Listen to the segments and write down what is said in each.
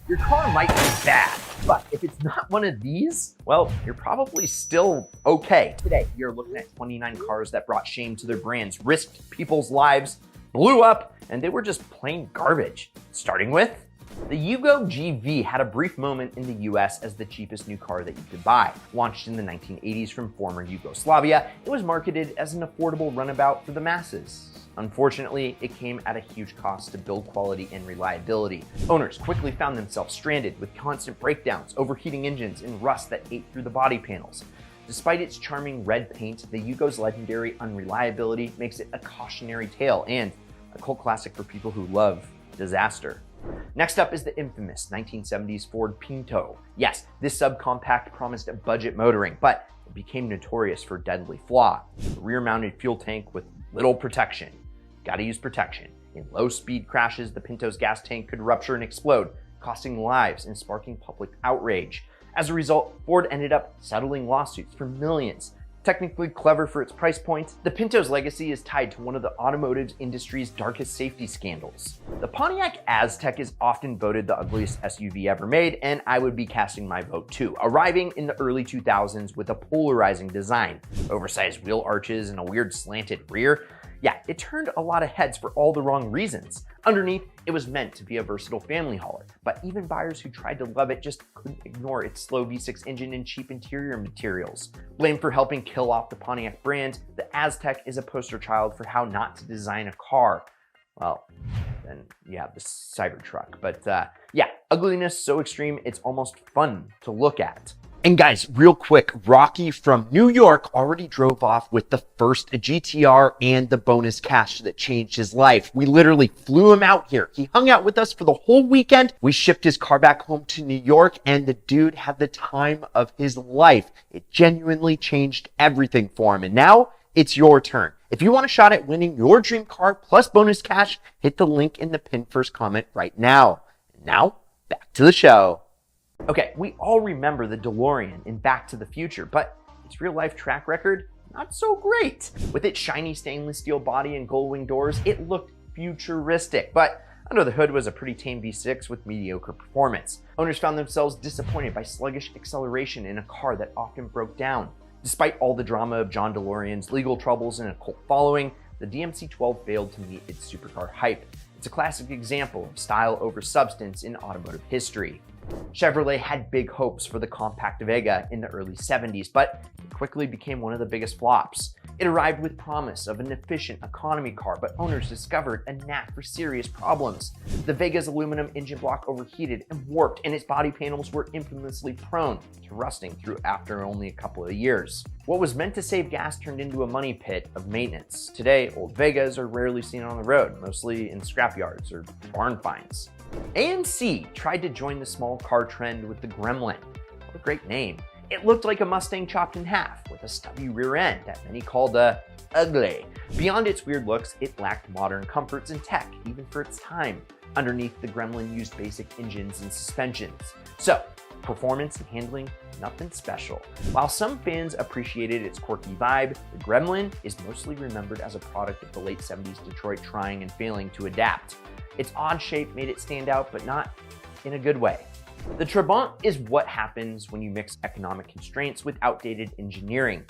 Your car might be bad, but if it's not one of these, well, you're probably still okay. Today, you're looking at 29 cars that brought shame to their brands, risked people's lives, blew up, and they were just plain garbage. Starting with the Yugo GV had a brief moment in the US as the cheapest new car that you could buy. Launched in the 1980s from former Yugoslavia, it was marketed as an affordable runabout for the masses. Unfortunately, it came at a huge cost to build quality and reliability. Owners quickly found themselves stranded with constant breakdowns, overheating engines, and rust that ate through the body panels. Despite its charming red paint, the Yugo's legendary unreliability makes it a cautionary tale and a cult classic for people who love disaster. Next up is the infamous 1970s Ford Pinto. Yes, this subcompact promised budget motoring, but it became notorious for a deadly flaw. A rear-mounted fuel tank with little protection. Gotta use protection. In low-speed crashes, the Pinto's gas tank could rupture and explode, costing lives and sparking public outrage. As a result, Ford ended up settling lawsuits for millions. Technically clever for its price point, the Pinto's legacy is tied to one of the automotive industry's darkest safety scandals. The Pontiac Aztek is often voted the ugliest SUV ever made, and I would be casting my vote too. Arriving in the early 2000s with a polarizing design, oversized wheel arches, and a weird slanted rear. Yeah, it turned a lot of heads for all the wrong reasons. Underneath, it was meant to be a versatile family hauler, but even buyers who tried to love it just couldn't ignore its slow V6 engine and cheap interior materials. Blamed for helping kill off the Pontiac brand, the Aztek is a poster child for how not to design a car. Well, then you have the Cybertruck, but yeah, ugliness so extreme it's almost fun to look at. And guys, real quick, Rocky from New York already drove off with the first GTR and the bonus cash that changed his life. We literally flew him out here. He hung out with us for the whole weekend. We shipped his car back home to New York, and the dude had the time of his life. It genuinely changed everything for him. And now it's your turn. If you want a shot at winning your dream car plus bonus cash, hit the link in the pinned first comment right now. And now, back to the show. Okay, we all remember the DeLorean in Back to the Future, but its real-life track record, not so great. With its shiny stainless steel body and gold-wing doors, it looked futuristic, but under the hood was a pretty tame V6 with mediocre performance. Owners found themselves disappointed by sluggish acceleration in a car that often broke down. Despite all the drama of John DeLorean's legal troubles and a cult following, the DMC-12 failed to meet its supercar hype. It's a classic example of style over substance in automotive history. Chevrolet had big hopes for the compact Vega in the early 70s, but it quickly became one of the biggest flops. It arrived with promise of an efficient economy car, but owners discovered a knack for serious problems. The Vega's aluminum engine block overheated and warped, and its body panels were infamously prone to rusting through after only a couple of years. What was meant to save gas turned into a money pit of maintenance. Today, old Vegas are rarely seen on the road, mostly in scrapyards or barn finds. AMC tried to join the small car trend with the Gremlin. What a great name. It looked like a Mustang chopped in half with a stubby rear end that many called ugly. Beyond its weird looks, it lacked modern comforts and tech, even for its time. Underneath, the Gremlin used basic engines and suspensions. So, performance and handling, nothing special. While some fans appreciated its quirky vibe, the Gremlin is mostly remembered as a product of the late 70s Detroit trying and failing to adapt. Its odd shape made it stand out, but not in a good way. The Trabant is what happens when you mix economic constraints with outdated engineering.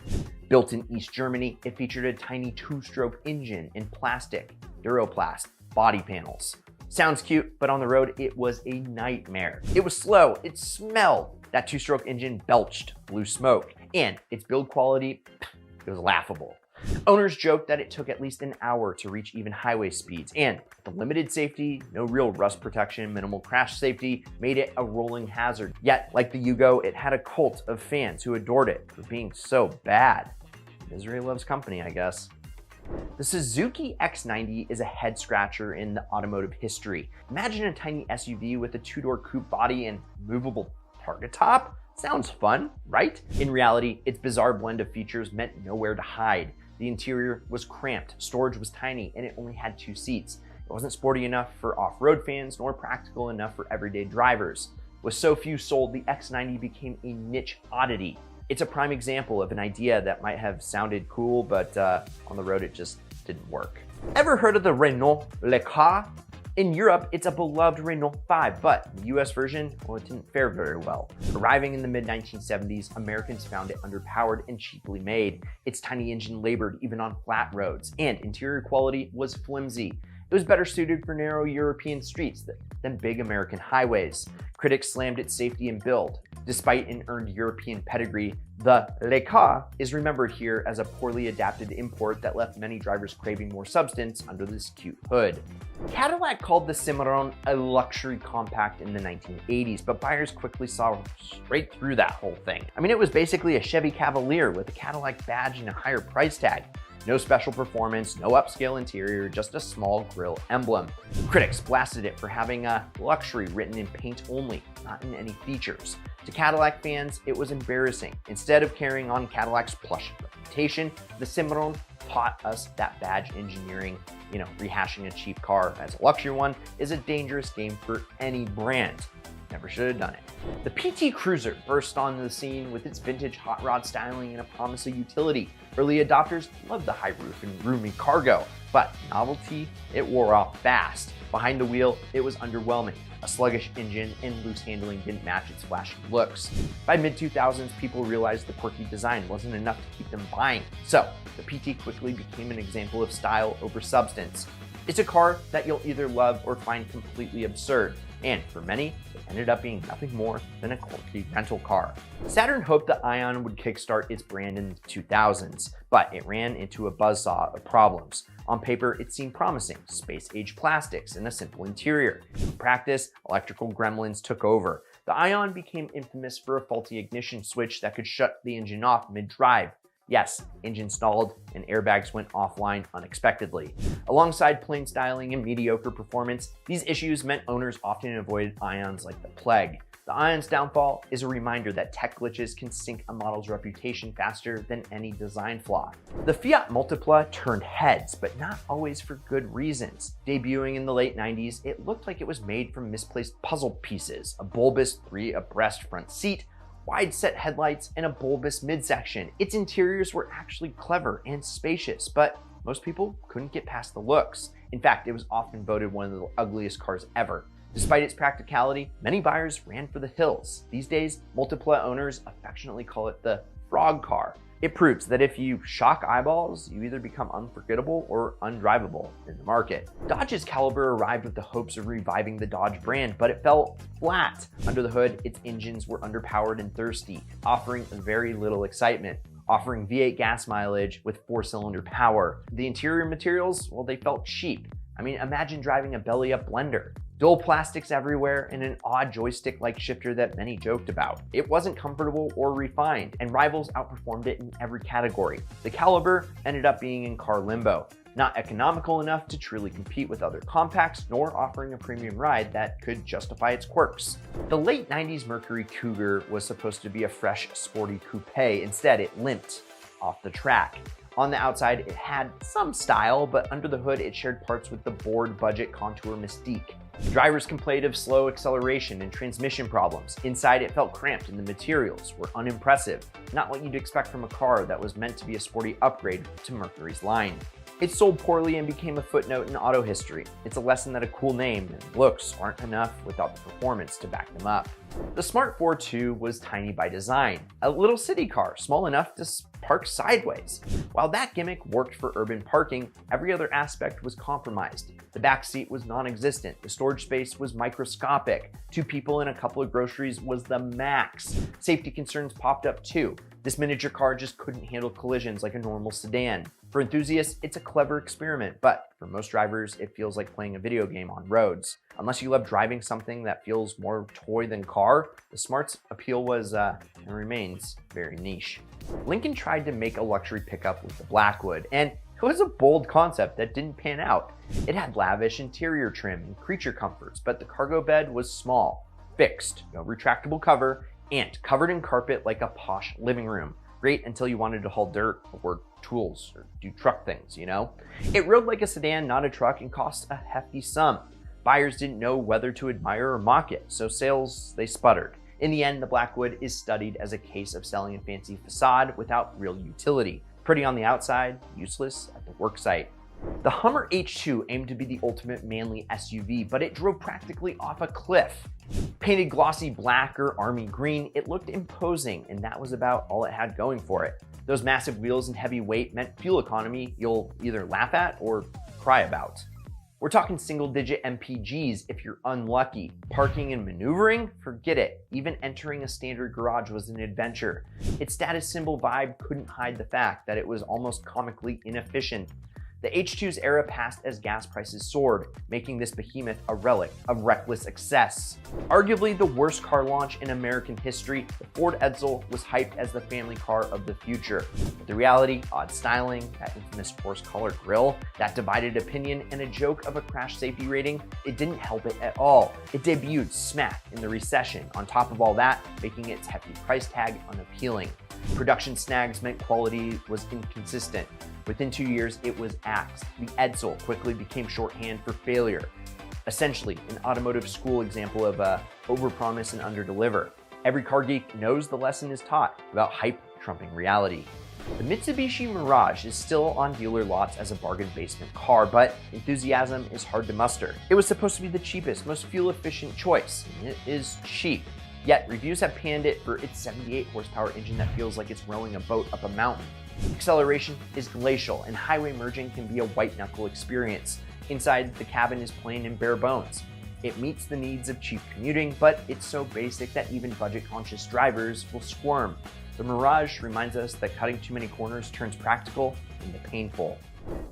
Built in East Germany, it featured a tiny two-stroke engine in plastic, Duroplast, body panels. Sounds cute, but on the road, it was a nightmare. It was slow, it smelled. That two-stroke engine belched blue smoke, and its build quality, it was laughable. Owners joked that it took at least an hour to reach even highway speeds, and the limited safety, no real rust protection, minimal crash safety made it a rolling hazard. Yet, like the Yugo, it had a cult of fans who adored it for being so bad. Misery loves company, I guess. The Suzuki X90 is a head scratcher in the automotive history. Imagine a tiny SUV with a two-door coupe body and movable target top. Sounds fun, right? In reality, its bizarre blend of features meant nowhere to hide. The interior was cramped, storage was tiny, and it only had 2 seats. It wasn't sporty enough for off-road fans, nor practical enough for everyday drivers. With so few sold, the X90 became a niche oddity. It's a prime example of an idea that might have sounded cool, but on the road it just didn't work. Ever heard of the Renault Le Car? In Europe, it's a beloved Renault 5, but the US version, well, it didn't fare very well. Arriving in the mid-1970s, Americans found it underpowered and cheaply made. Its tiny engine labored even on flat roads, and interior quality was flimsy. It was better suited for narrow European streets than big American highways. Critics slammed its safety and build. Despite an earned European pedigree, the Le Car is remembered here as a poorly adapted import that left many drivers craving more substance under this cute hood. Cadillac called the Cimarron a luxury compact in the 1980s, but buyers quickly saw straight through that whole thing. I mean, it was basically a Chevy Cavalier with a Cadillac badge and a higher price tag. No special performance, no upscale interior, just a small grille emblem. Critics blasted it for having a luxury written in paint only, not in any features. To Cadillac fans, it was embarrassing. Instead of carrying on Cadillac's plush reputation, the Cimarron taught us that badge engineering, rehashing a cheap car as a luxury one is a dangerous game for any brand. Never should have done it. The PT Cruiser burst onto the scene with its vintage hot rod styling and a promise of utility. Early adopters loved the high roof and roomy cargo, but novelty, it wore off fast. Behind the wheel, it was underwhelming. A sluggish engine and loose handling didn't match its flashy looks. By mid-2000s, people realized the quirky design wasn't enough to keep them buying. So, the PT quickly became an example of style over substance. It's a car that you'll either love or find completely absurd. And for many, it ended up being nothing more than a quirky rental car. Saturn hoped the Ion would kickstart its brand in the 2000s, but it ran into a buzzsaw of problems. On paper, it seemed promising: space-age plastics and a simple interior. In practice, electrical gremlins took over. The Ion became infamous for a faulty ignition switch that could shut the engine off mid-drive. Yes, engine stalled and airbags went offline unexpectedly. Alongside plain styling and mediocre performance, these issues meant owners often avoided Ions like the plague. The Ion's downfall is a reminder that tech glitches can sink a model's reputation faster than any design flaw. The Fiat Multipla turned heads, but not always for good reasons. Debuting in the late 90s, it looked like it was made from misplaced puzzle pieces: a bulbous 3-abreast front seat, wide-set headlights, and a bulbous midsection. Its interiors were actually clever and spacious, but most people couldn't get past the looks. In fact, it was often voted one of the ugliest cars ever. Despite its practicality, many buyers ran for the hills. These days, Multipla owners affectionately call it the frog car. It proves that if you shock eyeballs, you either become unforgettable or undrivable in the market. Dodge's Caliber arrived with the hopes of reviving the Dodge brand, but it fell flat. Under the hood, its engines were underpowered and thirsty, offering very little excitement. Offering V8 gas mileage with 4-cylinder power. The interior materials, well, they felt cheap. I mean, imagine driving a belly-up blender. Dull plastics everywhere and an odd joystick-like shifter that many joked about. It wasn't comfortable or refined, and rivals outperformed it in every category. The Caliber ended up being in car limbo, not economical enough to truly compete with other compacts, nor offering a premium ride that could justify its quirks. The late 90s Mercury Cougar was supposed to be a fresh, sporty coupe. Instead, it limped off the track. On the outside, it had some style, but under the hood, it shared parts with the bored budget contour mystique. Drivers complained of slow acceleration and transmission problems. Inside, it felt cramped and the materials were unimpressive. Not what you'd expect from a car that was meant to be a sporty upgrade to Mercury's line. It sold poorly and became a footnote in auto history. It's a lesson that a cool name and looks aren't enough without the performance to back them up. The Smart 4.2 was tiny by design, a little city car, small enough to park sideways. While that gimmick worked for urban parking, every other aspect was compromised. The back seat was non-existent, the storage space was microscopic, 2 people and a couple of groceries was the max. Safety concerns popped up too. This miniature car just couldn't handle collisions like a normal sedan. For enthusiasts, it's a clever experiment, but for most drivers, it feels like playing a video game on roads. Unless you love driving something that feels more toy than car, the Smart's appeal was, and remains, very niche. Lincoln tried to make a luxury pickup with the Blackwood, and it was a bold concept that didn't pan out. It had lavish interior trim and creature comforts, but the cargo bed was small, fixed, no retractable cover, and covered in carpet like a posh living room. Great until you wanted to haul dirt or work tools or do truck things, It rode like a sedan, not a truck, and cost a hefty sum. Buyers didn't know whether to admire or mock it, so sales, they sputtered. In the end, the Blackwood is studied as a case of selling a fancy facade without real utility. Pretty on the outside, useless at the work site. The Hummer H2 aimed to be the ultimate manly SUV, but it drove practically off a cliff. Painted glossy black or army green, it looked imposing, and that was about all it had going for it. Those massive wheels and heavy weight meant fuel economy you'll either laugh at or cry about. We're talking single-digit MPGs if you're unlucky. Parking and maneuvering? Forget it. Even entering a standard garage was an adventure. Its status symbol vibe couldn't hide the fact that it was almost comically inefficient. The H2's era passed as gas prices soared, making this behemoth a relic of reckless excess. Arguably the worst car launch in American history, the Ford Edsel was hyped as the family car of the future. But the reality, odd styling, that infamous horse-collar grille, that divided opinion, and a joke of a crash safety rating, it didn't help it at all. It debuted smack in the recession, on top of all that, making its hefty price tag unappealing. Production snags meant quality was inconsistent. Within 2 years, it was axed. The Edsel quickly became shorthand for failure. Essentially, an automotive school example of overpromise and underdeliver. Every car geek knows the lesson is taught about hype trumping reality. The Mitsubishi Mirage is still on dealer lots as a bargain basement car, but enthusiasm is hard to muster. It was supposed to be the cheapest, most fuel-efficient choice, and it is cheap. Yet, reviews have panned it for its 78 horsepower engine that feels like it's rowing a boat up a mountain. Acceleration is glacial, and highway merging can be a white-knuckle experience. Inside, the cabin is plain and bare bones. It meets the needs of cheap commuting, but it's so basic that even budget-conscious drivers will squirm. The Mirage reminds us that cutting too many corners turns practical into painful.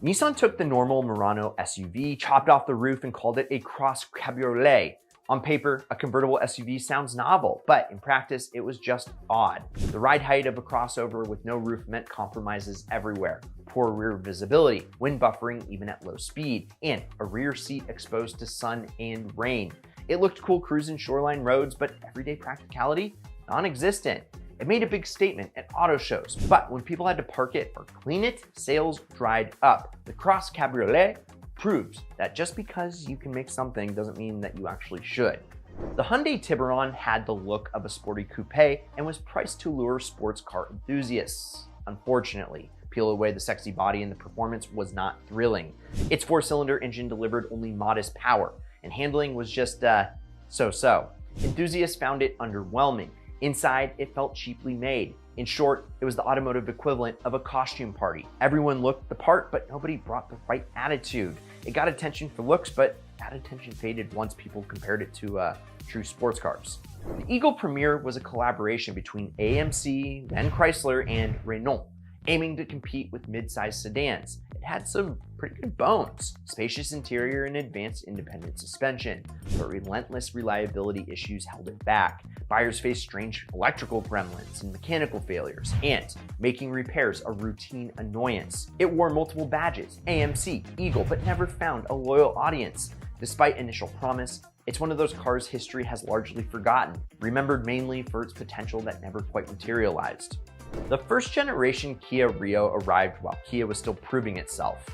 Nissan took the normal Murano SUV, chopped off the roof, and called it a cross cabriolet. On paper, a convertible SUV sounds novel, but in practice, it was just odd. The ride height of a crossover with no roof meant compromises everywhere. Poor rear visibility, wind buffering even at low speed, and a rear seat exposed to sun and rain. It looked cool cruising shoreline roads, but everyday practicality? Non-existent. It made a big statement at auto shows, but when people had to park it or clean it, sales dried up. The Cross Cabriolet proves that just because you can make something doesn't mean that you actually should. The Hyundai Tiburon had the look of a sporty coupe and was priced to lure sports car enthusiasts. Unfortunately, peel away the sexy body and the performance was not thrilling. Its 4-cylinder engine delivered only modest power, and handling was just, so-so. Enthusiasts found it underwhelming. Inside, it felt cheaply made. In short, it was the automotive equivalent of a costume party. Everyone looked the part, but nobody brought the right attitude. It got attention for looks, but that attention faded once people compared it to true sports cars. The Eagle Premier was a collaboration between AMC, then Chrysler, and Renault, aiming to compete with mid-sized sedans. It had some pretty good bones, spacious interior and advanced independent suspension, but relentless reliability issues held it back. Buyers faced strange electrical gremlins and mechanical failures, and making repairs a routine annoyance. It wore multiple badges, AMC, Eagle, but never found a loyal audience. Despite initial promise, it's one of those cars history has largely forgotten, remembered mainly for its potential that never quite materialized. The first generation Kia Rio arrived while Kia was still proving itself.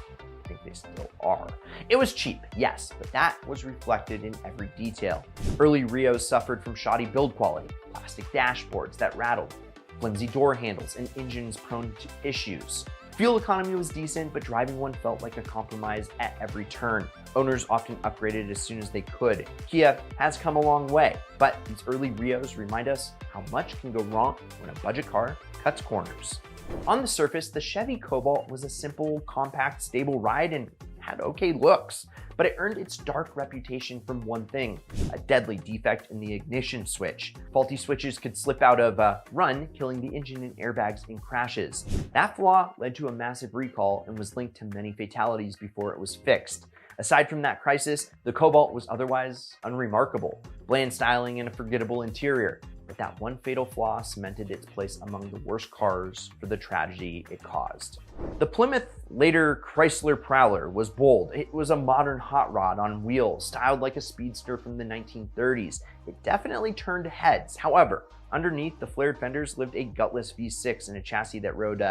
I think they still are. It was cheap, yes, but that was reflected in every detail. Early Rios suffered from shoddy build quality, plastic dashboards that rattled, flimsy door handles, and engines prone to issues. Fuel economy was decent, but driving one felt like a compromise at every turn. Owners often upgraded as soon as they could. Kia has come a long way, but these early Rios remind us how much can go wrong when a budget car cuts corners. On the surface, the Chevy Cobalt was a simple, compact, stable ride and had okay looks, but it earned its dark reputation from one thing: a deadly defect in the ignition switch. Faulty switches could slip out of run, killing the engine and airbags in crashes. That flaw led to a massive recall and was linked to many fatalities before it was fixed. Aside from that crisis, the Cobalt was otherwise unremarkable, bland styling and a forgettable interior. But that one fatal flaw cemented its place among the worst cars for the tragedy it caused. The Plymouth, later Chrysler Prowler, was bold. It was a modern hot rod on wheels, styled like a speedster from the 1930s. It definitely turned heads. However, underneath the flared fenders lived a gutless V6 in a chassis that rode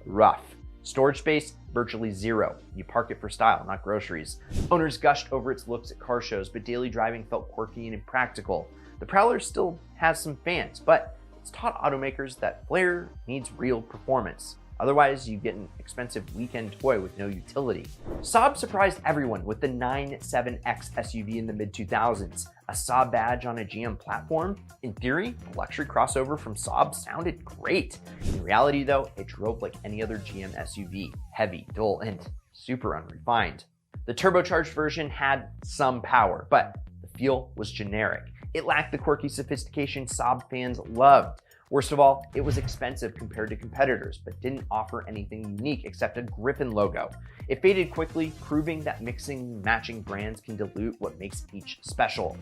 rough. Storage space, virtually zero. You park it for style, not groceries. Owners gushed over its looks at car shows, but daily driving felt quirky and impractical. The Prowler still has some fans, but it's taught automakers that flair needs real performance. Otherwise, you get an expensive weekend toy with no utility. Saab surprised everyone with the 9.7X SUV in the mid-2000s. A Saab badge on a GM platform? In theory, the luxury crossover from Saab sounded great. In reality though, it drove like any other GM SUV, heavy, dull, and super unrefined. The turbocharged version had some power, but the feel was generic. It lacked the quirky sophistication Saab fans loved. Worst of all, it was expensive compared to competitors, but didn't offer anything unique except a Griffin logo. It faded quickly, proving that mixing and matching brands can dilute what makes each special.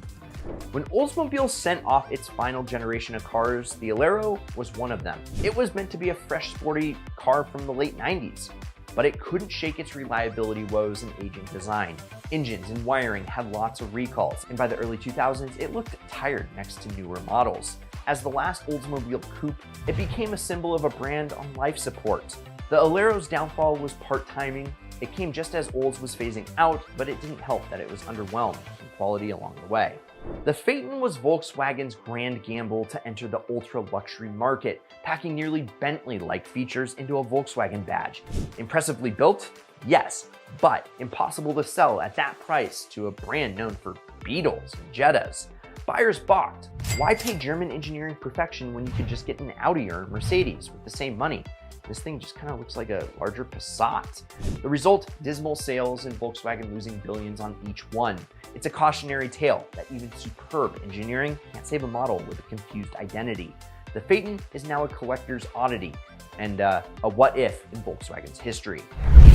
When Oldsmobile sent off its final generation of cars, the Alero was one of them. It was meant to be a fresh, sporty car from the late 90s, but it couldn't shake its reliability woes and aging design. Engines and wiring had lots of recalls, and by the early 2000s, it looked tired next to newer models. As the last Oldsmobile coupe, it became a symbol of a brand on life support. The Alero's downfall was part timing. It came just as Olds was phasing out, but it didn't help that it was underwhelmed in quality along the way. The Phaeton was Volkswagen's grand gamble to enter the ultra-luxury market, packing nearly Bentley-like features into a Volkswagen badge. Impressively built? Yes, but impossible to sell at that price to a brand known for Beetles and Jettas. Buyers balked. Why pay German engineering perfection when you could just get an Audi or a Mercedes with the same money? This thing just kind of looks like a larger Passat. The result, dismal sales and Volkswagen losing billions on each one. It's a cautionary tale that even superb engineering can't save a model with a confused identity. The Phaeton is now a collector's oddity and a what if in Volkswagen's history.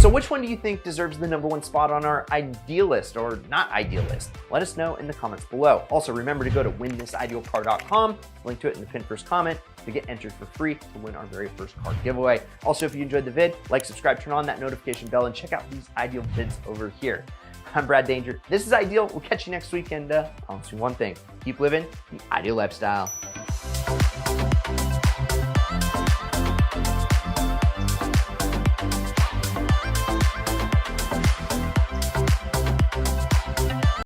So which one do you think deserves the #1 spot on our idealist or not idealist? Let us know in the comments below. Also, remember to go to winthisIdealcar.com, link to it in the pinned first comment, to get entered for free to win our very first car giveaway. Also, if you enjoyed the vid, like, subscribe, turn on that notification bell, and check out these Ideal vids over here. I'm Brad Danger. This is Ideal. We'll catch you next week, and promise you one thing: keep living the ideal lifestyle.